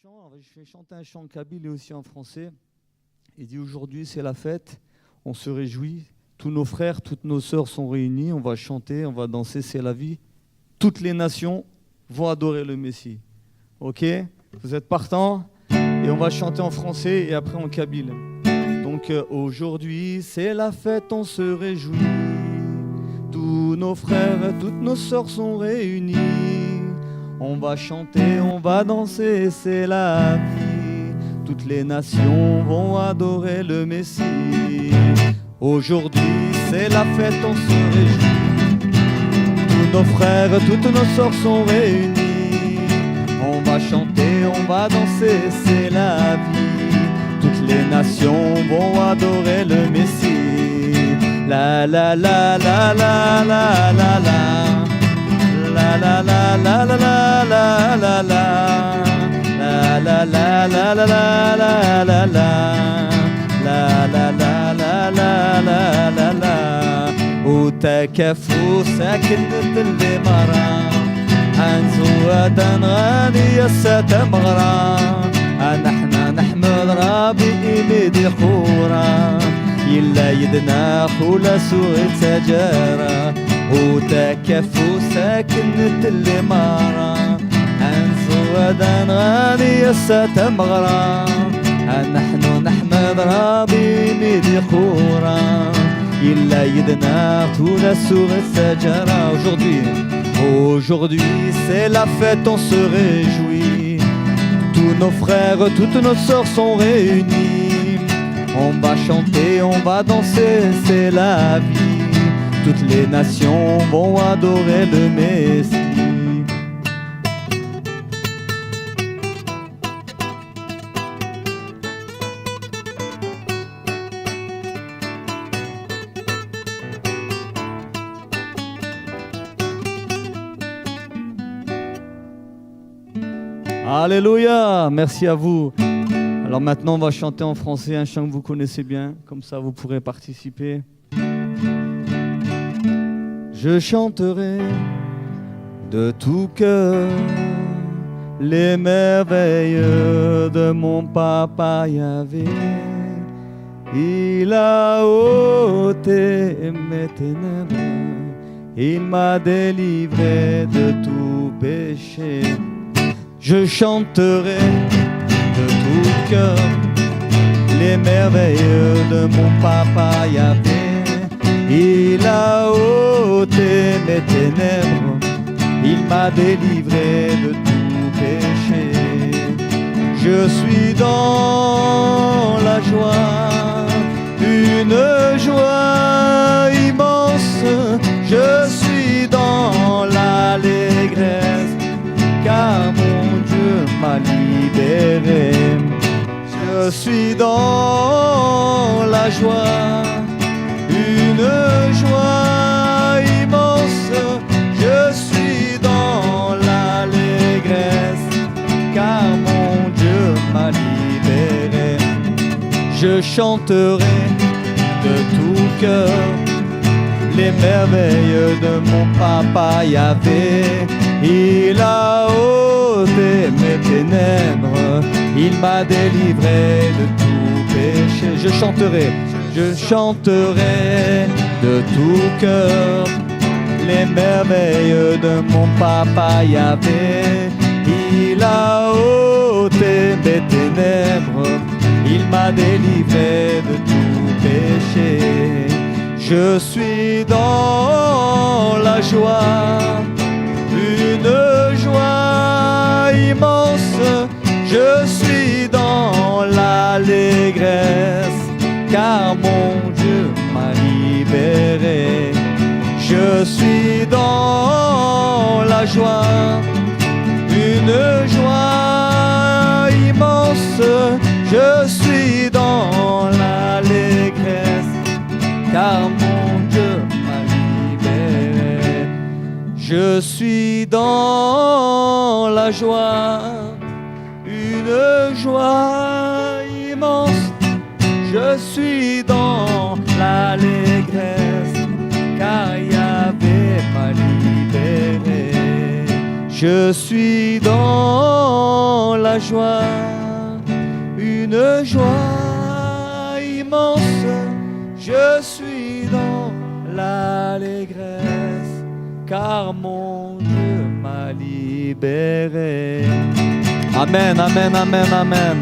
chant, je vais chanter un chant kabyle et aussi en français. Il dit aujourd'hui c'est la fête, on se réjouit, tous nos frères, toutes nos sœurs sont réunis, on va chanter, on va danser, c'est la vie. Toutes les nations vont adorer le Messie. Ok? Vous êtes partants? Et on va chanter en français et après en kabyle. Donc aujourd'hui c'est la fête, on se réjouit. Tous nos frères, toutes nos sœurs sont réunis. On va chanter, on va danser, c'est la vie. Toutes les nations vont adorer le Messie. Aujourd'hui c'est la fête, on se réjouit. Tous nos frères, toutes nos sœurs sont réunis. On va chanter, on va danser, c'est la vie. Toutes les nations vont adorer le Messie. La la la la la la la la. La la la la la la la la la. La la la la la la la la la. La la la la la la la la. وتكفوا ساكنة الإمارة أنزوة غانية ستمغرى نحن نحمد ربي إيميدي خورا يلا يدنا خولا سوء تجارة وتكفوا ساكنة الإمارة أنزوة غانية ستمغرى نحن نحمد ربي إيميدي خورا يلا يدنا خولا سوء تجارة. Aujourd'hui c'est la fête, on se réjouit. Tous nos frères, toutes nos sœurs sont réunis. On va chanter, on va danser, c'est la vie. Toutes les nations vont adorer le Messie. Alléluia, merci à vous. Alors maintenant on va chanter en français un chant que vous connaissez bien, comme ça vous pourrez participer. Je chanterai de tout cœur les merveilles de mon papa Yahvé. Il a ôté mes ténèbres, il m'a délivré de tout péché. Je chanterai de tout cœur les merveilles de mon papa Yahvé. Il a ôté mes ténèbres, il m'a délivré de tout péché. Je suis dans la joie, une joie immense. Je suis dans l'allégresse, car mon Dieu m'a libéré. Je suis dans la joie, une joie immense. Je suis dans l'allégresse, car mon Dieu m'a libéré. Je chanterai de tout cœur les merveilles de mon papa Yahvé. Il a ôté mes ténèbres, il m'a délivré de tout péché. Je chanterai de tout cœur les merveilles de mon papa Yahvé. Il a ôté mes ténèbres, il m'a délivré de tout péché. Je suis dans la joie, une joie immense. Je suis dans l'allégresse, car mon Dieu m'a libéré. Je suis dans la joie, une joie immense. Je suis dans l'allégresse, car mon Dieu m'a libéré. Je suis dans la joie, une joie immense. Je suis dans l'allégresse, car Yahvé m'a libéré. Je suis dans la la joie, une joie immense. Je suis dans l'allégresse, car mon Dieu m'a libéré. Amen, amen, amen, amen.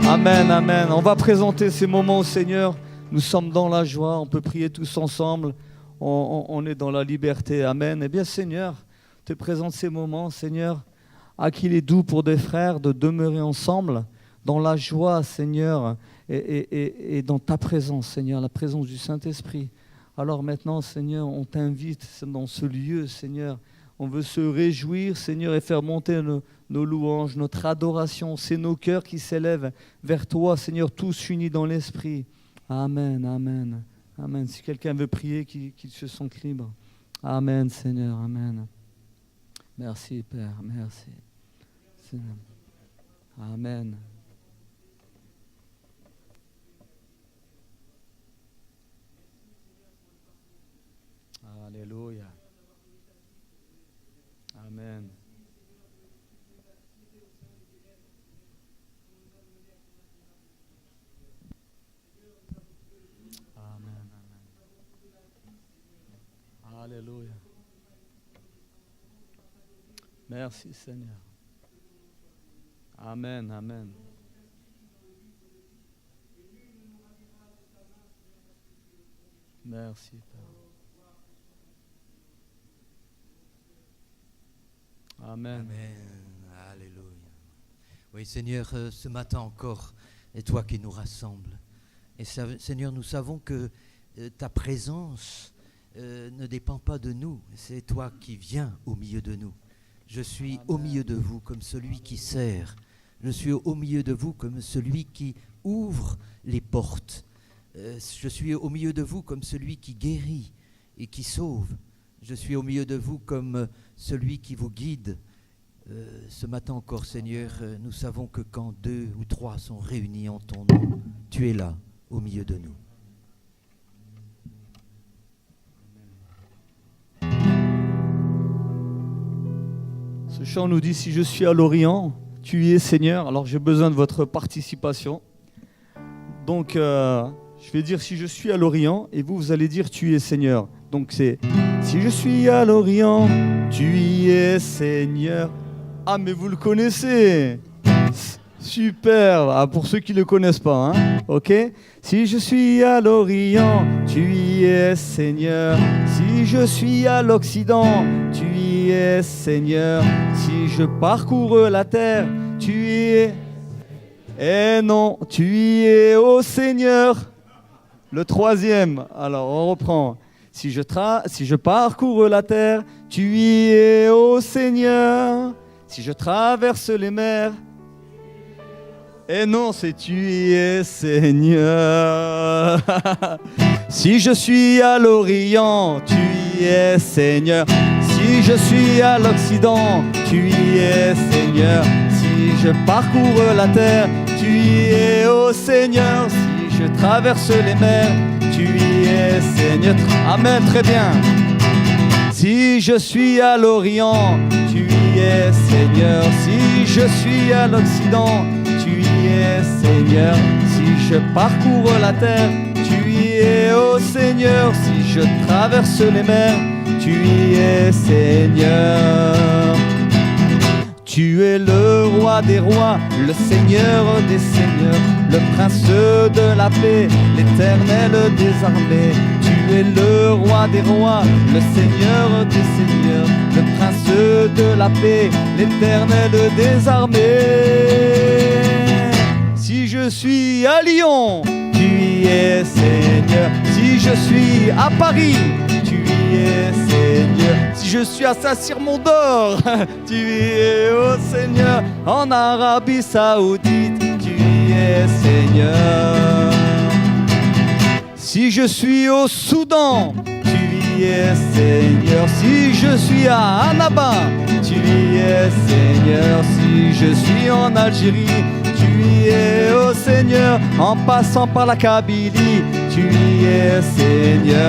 Amen, amen. On va présenter ces moments au Seigneur. Nous sommes dans la joie, on peut prier tous ensemble. On est dans la liberté. Amen. Eh bien, Seigneur, te présente ces moments, Seigneur, à qu'il est doux pour des frères de demeurer ensemble dans la joie, Seigneur, et dans ta présence, Seigneur, la présence du Saint-Esprit. Alors maintenant, Seigneur, on t'invite dans ce lieu, Seigneur. On veut se réjouir, Seigneur, et faire monter nos louanges, notre adoration. C'est nos cœurs qui s'élèvent vers toi, Seigneur, tous unis dans l'Esprit. Amen, amen, amen. Si quelqu'un veut prier, qu'il se sente libre. Amen, Seigneur, amen. Merci, Père, merci. Seigneur. Amen. Alléluia. Amen. Amen, amen. Alléluia. Merci, Seigneur. Amen, amen. Merci, Père. Amen. Amen. Alléluia. Oui, Seigneur, ce matin encore, c'est toi qui nous rassembles. Et Seigneur, nous savons que ta présence ne dépend pas de nous. C'est toi qui viens au milieu de nous. Je suis au milieu de vous comme celui qui sert. Je suis au milieu de vous comme celui qui ouvre les portes. Je suis au milieu de vous comme celui qui guérit et qui sauve. Je suis au milieu de vous comme celui qui vous guide. Ce matin encore, Seigneur, nous savons que quand 2 ou 3 sont réunis en ton nom, tu es là, au milieu de nous. Ce chant nous dit, si je suis à l'Orient, tu y es, Seigneur. Alors j'ai besoin de votre participation. Donc je vais dire, si je suis à l'Orient, et vous allez dire, tu y es, Seigneur. Donc c'est, si je suis à l'Orient, tu y es, Seigneur. Ah, mais vous le connaissez. Super. Ah, pour ceux qui ne le connaissent pas, hein. Ok. Si je suis à l'Orient, tu y es, Seigneur. Si je suis à l'Occident, tu y es, Seigneur. Si je parcours la terre, tu y es. Eh non, tu y es, ô Seigneur. Le troisième. Alors, on reprend. Si je parcours la terre, tu y es, ô Seigneur. Si je traverse les mers, et non, c'est tu y es, Seigneur. Si je suis à l'Orient, tu y es, Seigneur. Si je suis à l'Occident, tu y es, Seigneur. Si je parcours la terre, tu y es, ô Seigneur. Si je traverse les mers, tu y es, Seigneur. Amen, très bien. Si je suis à l'Orient, tu y es, Seigneur. Si je suis à l'Occident, tu y es, Seigneur. Si je parcours la terre, tu y es, ô Seigneur. Si je traverse les mers, tu y es, Seigneur. Tu es le roi des rois, le Seigneur des seigneurs, le prince de la paix, l'éternel des armées. Tu es le roi des rois, le Seigneur des seigneurs, le prince de la paix, l'éternel des armées. Si je suis à Lyon, tu y es, Seigneur. Si je suis à Paris, tu y es, Seigneur. Si je suis à Saint-Cyr-Mont-d'Or, tu y es, ô Seigneur. En Arabie Saoudite, tu y es, Seigneur. Si je suis au Soudan, tu y es, Seigneur. Si je suis à Annaba, tu y es, Seigneur. Si je suis en Algérie, tu y es, ô Seigneur. En passant par la Kabylie, tu y es, Seigneur.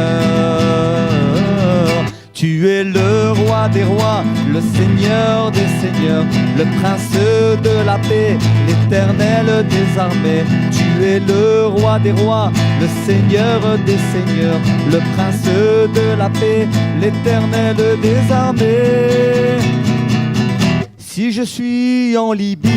Tu Tu es le roi des rois, le seigneur des seigneurs, le prince de la paix, l'éternel des armées. Tu es le roi des rois, le seigneur des seigneurs, le prince de la paix, l'éternel des armées. Si je suis en Libye,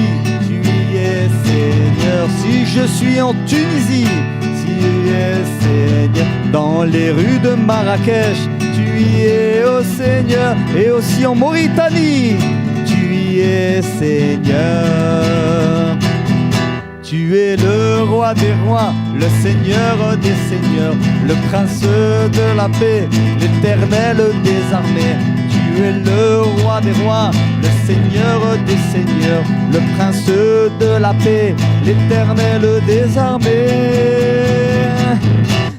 tu y es Seigneur. Si je suis en Tunisie, tu y es Seigneur. Dans les rues de Marrakech, tu y es, ô Seigneur. Et aussi en Mauritanie, tu y es Seigneur. Tu es le roi des rois, le seigneur des seigneurs, le prince de la paix, l'éternel des armées. Tu es le roi des rois, le seigneur des seigneurs, le prince de la paix, l'éternel des armées.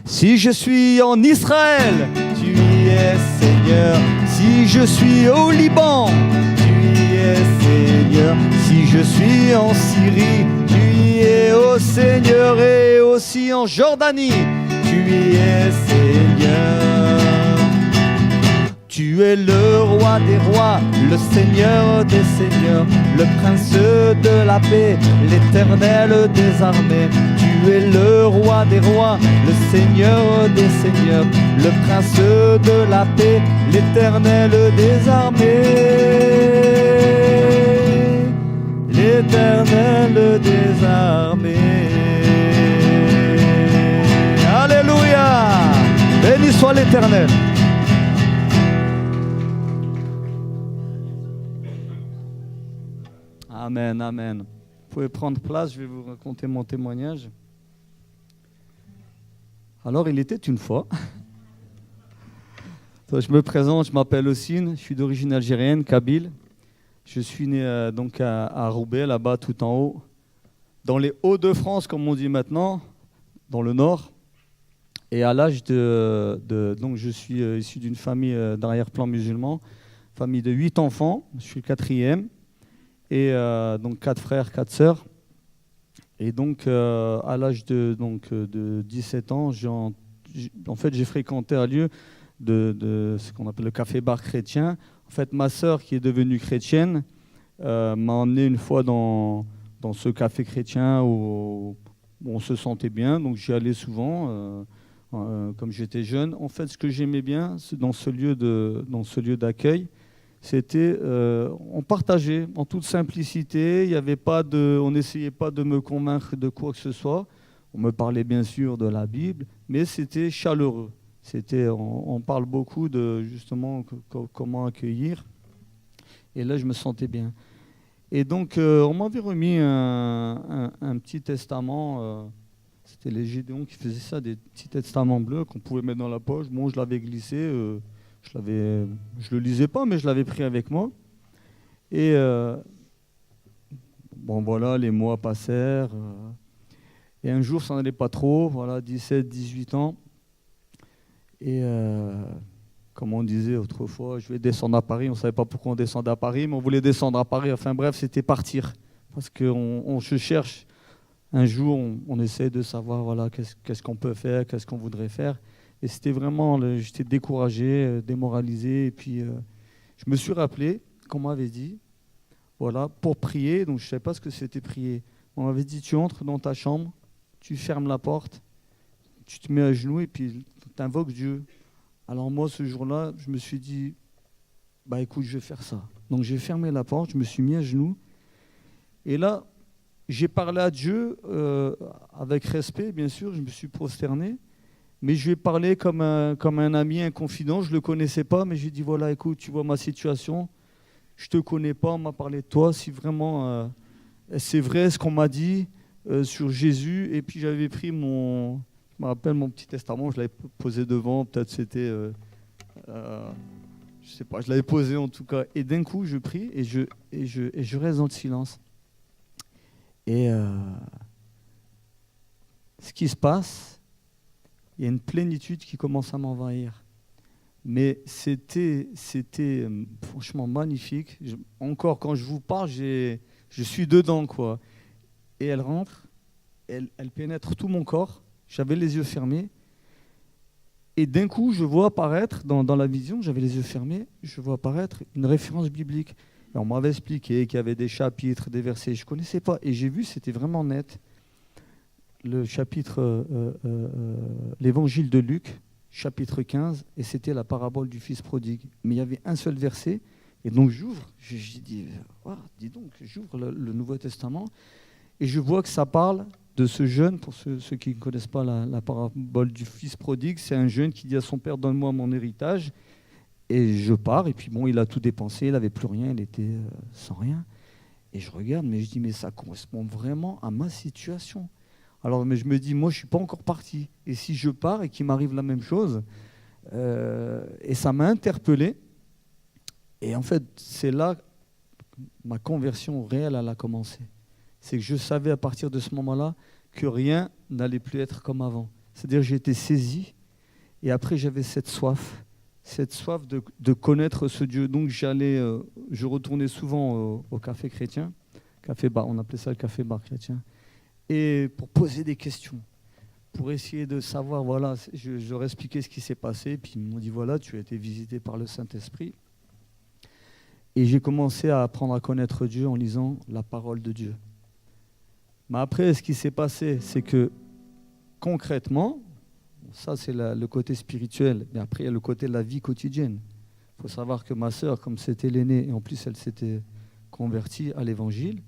Si je suis en Israël, tu y es Seigneur. Si je suis au Liban, tu y es Seigneur. Si je suis en Syrie, tu y es, ô Seigneur. Et aussi en Jordanie, tu y es Seigneur. Tu es le roi des rois, le seigneur des seigneurs, le prince de la paix, l'éternel des armées. Tu es le roi des rois, le seigneur des seigneurs, le prince de la paix, l'éternel des armées. L'éternel des armées. Alléluia! Béni soit l'Éternel. Amen, amen. Vous pouvez prendre place, je vais vous raconter mon témoignage. Alors, il était une fois. Je me présente, je m'appelle Ossine, je suis d'origine algérienne, kabyle. Je suis né donc à Roubaix, là-bas, tout en haut. Dans les Hauts-de-France, comme on dit maintenant, dans le nord. Et à l'âge donc je suis issu d'une famille d'arrière-plan musulman, famille de 8 enfants, je suis le 4e. Et donc 4 frères, 4 sœurs. Et donc à l'âge de 17 ans, en fait j'ai fréquenté un lieu de ce qu'on appelle le café-bar chrétien. En fait, ma sœur qui est devenue chrétienne m'a emmené une fois dans ce café chrétien où on se sentait bien. Donc j'y allais souvent, comme j'étais jeune. En fait, ce que j'aimais bien dans ce lieu d'accueil, c'était on partageait en toute simplicité. Il y avait pas on n'essayait pas de me convaincre de quoi que ce soit. On me parlait bien sûr de la Bible, mais c'était chaleureux. On parle beaucoup de justement comment accueillir. Et là, je me sentais bien. Et donc, on m'avait remis un petit testament. C'était les Gédéons qui faisaient ça, des petits testaments bleus qu'on pouvait mettre dans la poche. Moi, je l'avais glissé. Je le lisais pas, mais je l'avais pris avec moi. Et bon, voilà, les mois passèrent. Et un jour, ça n'allait pas trop. Voilà, 17, 18 ans. Et comme on disait autrefois, je vais descendre à Paris. On ne savait pas pourquoi on descendait à Paris, mais on voulait descendre à Paris. Enfin bref, c'était partir. Parce qu'on se cherche. Un jour, on essaie de savoir voilà, qu'est-ce qu'on peut faire, qu'est-ce qu'on voudrait faire. Et c'était vraiment, j'étais découragé, démoralisé. Et puis, je me suis rappelé qu'on m'avait dit, voilà, pour prier. Donc, je ne savais pas ce que c'était prier. On m'avait dit, tu entres dans ta chambre, tu fermes la porte, tu te mets à genoux et puis tu invoques Dieu. Alors moi, ce jour-là, je me suis dit, bah écoute, je vais faire ça. Donc j'ai fermé la porte, je me suis mis à genoux. Et là, j'ai parlé à Dieu avec respect, bien sûr, je me suis prosterné. Mais je lui ai parlé comme un ami, un confident. Je ne le connaissais pas, mais j'ai dit, voilà, écoute, tu vois ma situation. Je ne te connais pas, on m'a parlé de toi. Si vraiment c'est vrai ce qu'on m'a dit sur Jésus. Et puis j'avais pris je me rappelle mon petit testament, je l'avais posé devant, peut-être c'était, je sais pas, je l'avais posé en tout cas. Et d'un coup, je prie et je reste dans le silence. Et ce qui se passe, il y a une plénitude qui commence à m'envahir. Mais c'était franchement magnifique. Encore, quand je vous parle, je suis dedans, quoi. Et elle rentre, elle pénètre tout mon corps. J'avais les yeux fermés. Et d'un coup, je vois apparaître, dans la vision, j'avais les yeux fermés, je vois apparaître une référence biblique. Et on m'avait expliqué qu'il y avait des chapitres, des versets, je ne connaissais pas. Et j'ai vu, c'était vraiment net. Le chapitre, l'évangile de Luc, chapitre 15, et c'était la parabole du fils prodigue. Mais il y avait un seul verset, et donc j'ouvre, j'ai dit, oh, dis donc, j'ouvre le Nouveau Testament, et je vois que ça parle de ce jeune, pour ceux qui ne connaissent pas la parabole du fils prodigue, c'est un jeune qui dit à son père, donne-moi mon héritage, et je pars, et puis bon, il a tout dépensé, il n'avait plus rien, il était sans rien. Et je regarde, mais je dis, mais ça correspond vraiment à ma situation. Alors, mais je me dis, moi, je ne suis pas encore parti. Et si je pars et qu'il m'arrive la même chose, et ça m'a interpellé. Et en fait, c'est là que ma conversion réelle, elle a commencé. C'est que je savais à partir de ce moment-là que rien n'allait plus être comme avant. C'est-à-dire que j'ai été saisi, et après, j'avais cette soif de connaître ce Dieu. Donc, je retournais souvent au café chrétien, café-bar, on appelait ça le café-bar chrétien. Et pour poser des questions, pour essayer de savoir, voilà, je leur expliquais ce qui s'est passé, puis ils m'ont dit, voilà, tu as été visité par le Saint-Esprit. Et j'ai commencé à apprendre à connaître Dieu en lisant la parole de Dieu. Mais après, ce qui s'est passé, c'est que concrètement, ça c'est le côté spirituel, mais après il y a le côté de la vie quotidienne. Il faut savoir que ma sœur, comme c'était l'aînée, et en plus elle s'était convertie à l'évangile,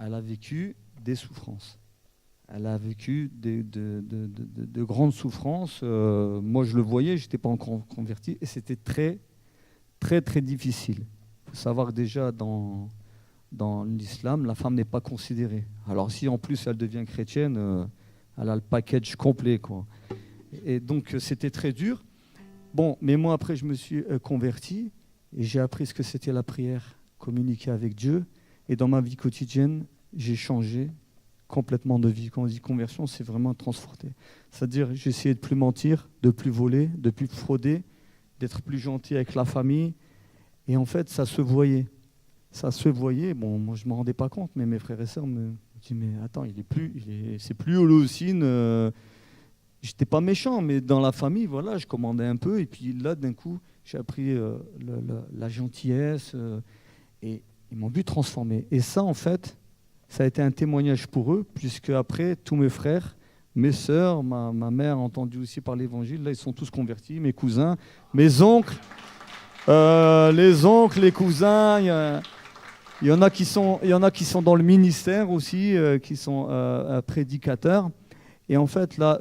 elle a vécu des souffrances. Elle a vécu de grandes souffrances. Moi, je le voyais, je n'étais pas encore converti, et c'était très, très, très difficile. Il faut savoir que déjà, dans l'islam, la femme n'est pas considérée. Alors, si en plus elle devient chrétienne, elle a le package complet, quoi. Et donc, c'était très dur. Bon, mais moi, après, je me suis converti, et j'ai appris ce que c'était la prière, communiquer avec Dieu. Et dans ma vie quotidienne, j'ai changé complètement de vie. Quand on dit conversion, c'est vraiment transporter. C'est-à-dire, j'ai essayé de plus mentir, de plus voler, de plus frauder, d'être plus gentil avec la famille. Et en fait, ça se voyait. Ça se voyait. Bon, moi, je ne me rendais pas compte, mais mes frères et sœurs me disent, mais attends, c'est plus Holocene. Je n'étais pas méchant, mais dans la famille, voilà, je commandais un peu. Et puis là, d'un coup, j'ai appris la gentillesse. Et ils m'ont vu transformer. Et ça, en fait, ça a été un témoignage pour eux, puisque après, tous mes frères, mes sœurs, ma mère a entendu aussi par l'évangile, là, ils sont tous convertis, mes cousins, mes oncles, les cousins, il y en a qui sont dans le ministère aussi, qui sont prédicateurs. Et en fait, là,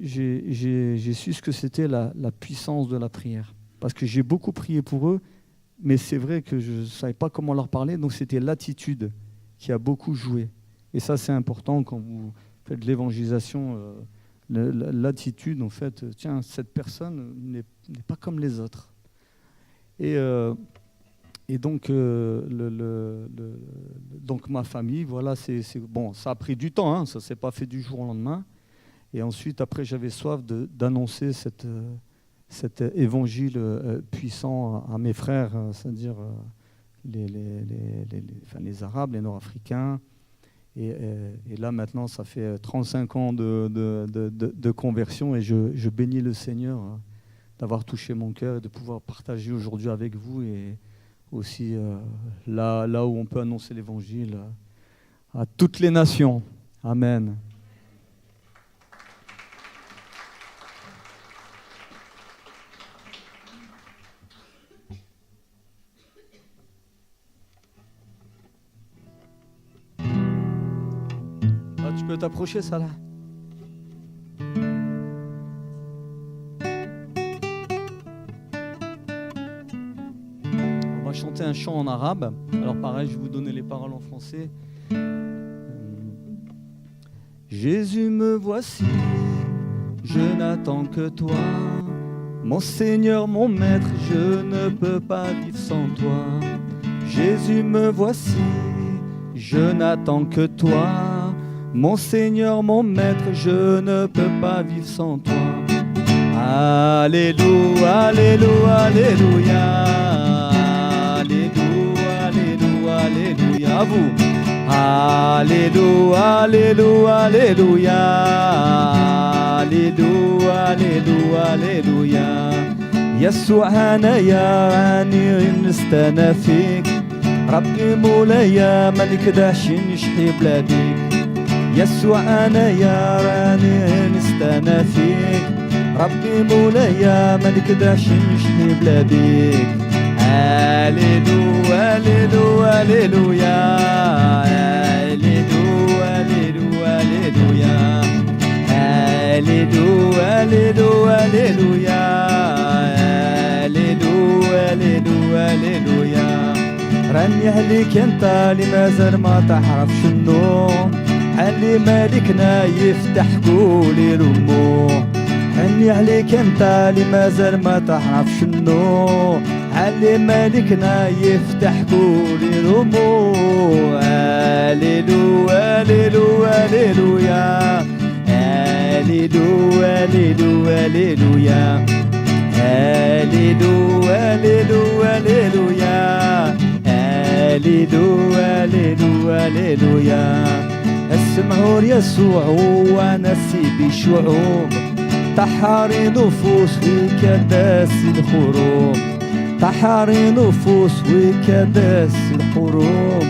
j'ai su ce que c'était la puissance de la prière. Parce que j'ai beaucoup prié pour eux, mais c'est vrai que je ne savais pas comment leur parler, donc c'était l'attitude qui a beaucoup joué. Et ça, c'est important quand vous faites de l'évangélisation, l'attitude, en fait, tiens, cette personne n'est pas comme les autres. Et donc, donc ma famille, voilà, bon, ça a pris du temps, hein, ça ne s'est pas fait du jour au lendemain. Et ensuite, après, j'avais soif d'annoncer cet évangile puissant à mes frères, c'est-à-dire les Arabes, les Nord-Africains. Et là, maintenant, ça fait 35 ans de conversion, et je bénis le Seigneur d'avoir touché mon cœur et de pouvoir partager aujourd'hui avec vous, et aussi là où on peut annoncer l'évangile à toutes les nations. Amen. Tu peux t'approcher, ça là. On va chanter un chant en arabe. Alors pareil, je vais vous donner les paroles en français. Jésus, me voici, je n'attends que toi. Mon Seigneur, mon Maître, je ne peux pas vivre sans toi. Jésus, me voici, je n'attends que toi. Mon Seigneur, mon Maître, je ne peux pas vivre sans toi. Alléluia, Alléluia, Alléluia. Alléluia, Alléluia, Alléluia. À vous. Alléluia, Alléluia, Alléluia. Alléluia, هاليلويا هاليلويا. يسوع أنايا راني غير نستنى فيك، ربي مولايا ما نكدهش نشحي بلاديك. يسوع أنايا راني غير نستنى فيك، ربي مولايا ما نكدهش نشحي بلاديك. هاليلويا هاليلويا هاليلويا هاليلويا هاليلويا هاليلويا هاليلويا هاليلويا هاليلويا هاليلويا. راني عليك انت اللي مازال ما تعرفش النوم، حلي مالكنا يفتح قولي رموه. راني عليك انت اللي مازال ما تعرفش النوم، حلي مالكنا يفتح قولي رموه. هاليلويا هاليلويا هاليلويا هاليلويا هاليلويا هاليلويا هاليلويا هاليلويا هاليلويا هاليلويا هاليلويا. اسمعوا يسوع ونسي بشعوب، طحاري نفوس وكداس الخروم، طحاري نفوس وكداس الحروم.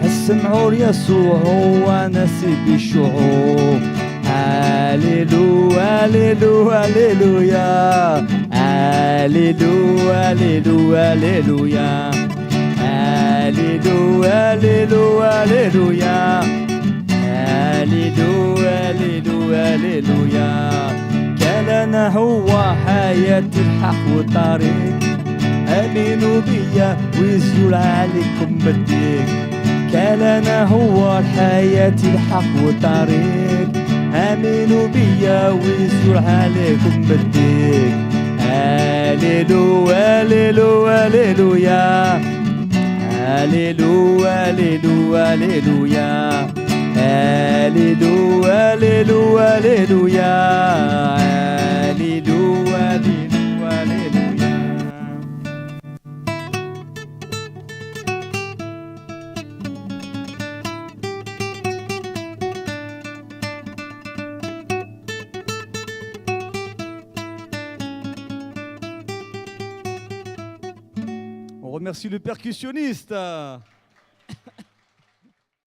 اسمعوا يسوع ونسي بشعوب. هاليلويا هاليلويا هاليلويا هاليلويا هاليلويا هاليلويا هاليلويا هاليلويا هاليلويا هاليلويا هاليلويا هاليلويا. كلنا هو حياة الحق والطريق، آمنوا بيا ويزول عليكم بديك. كلنا هو الحياة الحق والطريق، آمنوا بيا ويزول عليكم بديك. هاليلويا هاليلويا هاليلويا هاليلويا هاليلويا هاليلويا هاليلويا هاليلويا هاليلويا هاليلويا هاليلويا. On remercie le percussionniste.